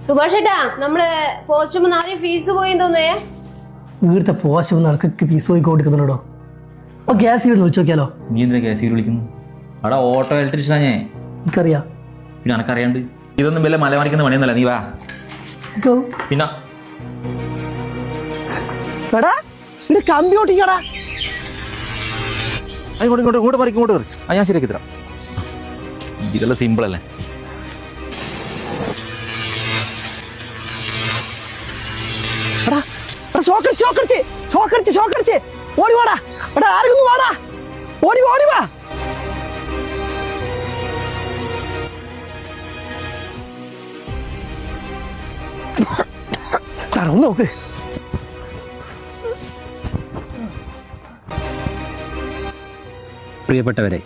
സുഭാഷ് ഏട്ടാ നമ്മള് പോസ്റ്റ് ആദ്യം ഫീസ് പോയി തോന്നേ. ഇവിടുത്തെ പോസ്റ്റ് നടക്കൊക്കെ ഫീസ് പോയി കൊടുക്കുന്നുണ്ടോ? അപ്പൊ ഗ്യാസ് ഇവിടെ വിളിച്ചു നോക്കിയാലോ? നീ എന്തിനാ ഗ്യാസ് വിളിക്കുന്നു? അവിടെ ഓട്ടോ ഇലക്ട്രീഷ്യനാ ഞാൻ. എനിക്കറിയാം. പിന്നെ എനക്കറിയാണ്ട്. ഇതൊന്നും വല്ല മലമറിക്കുന്ന പണിയൊന്നല്ല. നീ വാ. പിന്നെ കമ്പ്യൂട്ടർ ഇങ്ങോട്ട് മറിക്കും, ഇങ്ങോട്ട് കയറി. ഞാൻ ശരിയാക്കി തരാം. ഇതെല്ലാം സിമ്പിൾ അല്ലേ? സാർ ഒന്ന് നോക്ക്. പ്രിയപ്പെട്ടവരെ,